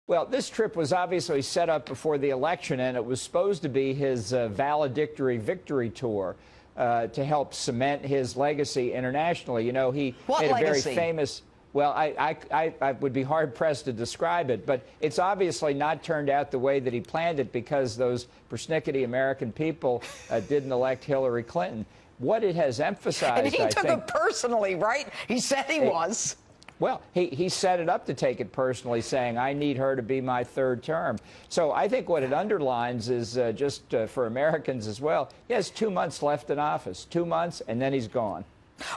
Well, this trip was obviously set up before the election, and it was supposed to be his valedictory victory tour to help cement his legacy internationally. You know, he made a very famous. Well, I would be hard-pressed to describe it, but it's obviously not turned out the way that he planned it because those persnickety American people didn't elect Hillary Clinton. What it has emphasized, and he took it personally, right? He said he was. Well, he set it up to take it personally, saying, I need her to be my third term. So I think what it underlines is just for Americans as well, he has 2 months left in office, 2 months, and then he's gone.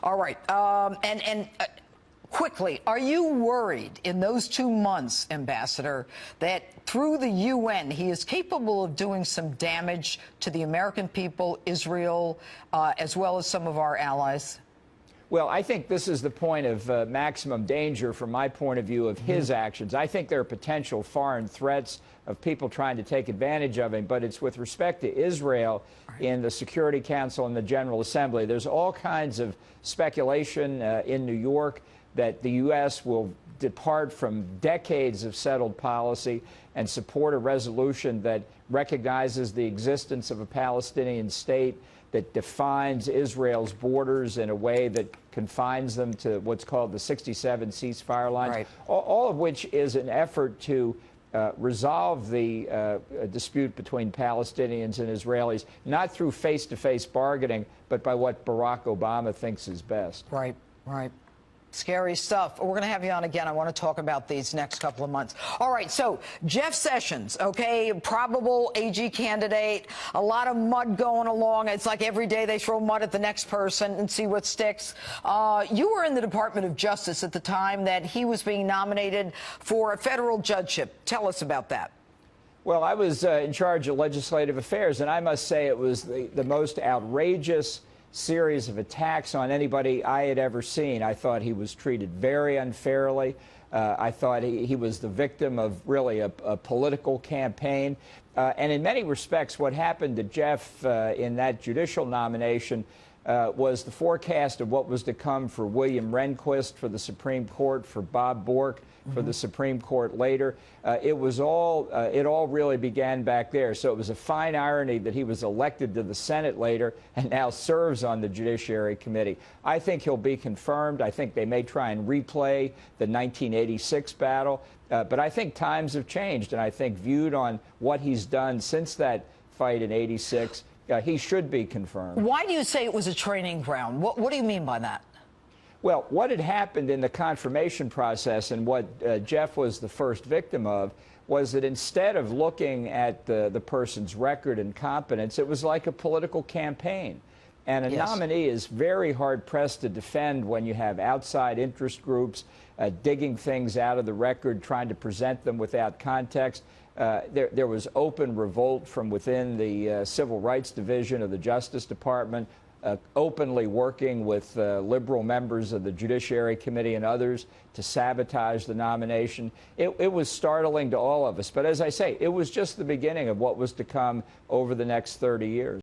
All right. Quickly, are you worried in those 2 months, Ambassador, that through the UN he is capable of doing some damage to the American people, Israel, as well as some of our allies? Well, I think this is the point of maximum danger from my point of view of his actions. I think there are potential foreign threats of people trying to take advantage of him, but it's with respect to Israel in the Security Council and the General Assembly. There's all kinds of speculation in New York that the U.S. will depart from decades of settled policy and support a resolution that recognizes the existence of a Palestinian state, that defines Israel's borders in a way that confines them to what's called the 67 ceasefire lines, right. All of which is an effort to resolve the dispute between Palestinians and Israelis, not through face-to-face bargaining, but by what Barack Obama thinks is best. Right, right. Scary stuff. We're going to have you on again. I want to talk about these next couple of months. All right, so Jeff Sessions, okay, probable AG candidate, a lot of mud going along. It's like every day they throw mud at the next person and see what sticks. You were in the Department of Justice at the time that he was being nominated for a federal judgeship. Tell us about that. Well, I was in charge of legislative affairs, and I must say it was the most outrageous series of attacks on anybody I had ever seen. I thought he was treated very unfairly. I thought he was the victim of really a political campaign. And in many respects, what happened to Jeff in that judicial nomination was the forecast of what was to come for William Rehnquist for the Supreme Court, for Bob Bork for the Supreme Court later. It all really began back there. So it was a fine irony that he was elected to the Senate later and now serves on the Judiciary Committee. I think he'll be confirmed. I think they may try and replay the 1986 battle. But I think times have changed, and I think viewed on what he's done since that fight in '86, he should be confirmed. Why do you say it was a training ground? What do you mean by that? Well, what had happened in the confirmation process and what Jeff was the first victim of was that instead of looking at the person's record and competence, it was like a political campaign. And a nominee is very hard-pressed to defend when you have outside interest groups digging things out of the record, trying to present them without context. There was open revolt from within the Civil Rights Division of the Justice Department, openly working with liberal members of the Judiciary Committee and others to sabotage the nomination. It was startling to all of us. But as I say, it was just the beginning of what was to come over the next 30 years.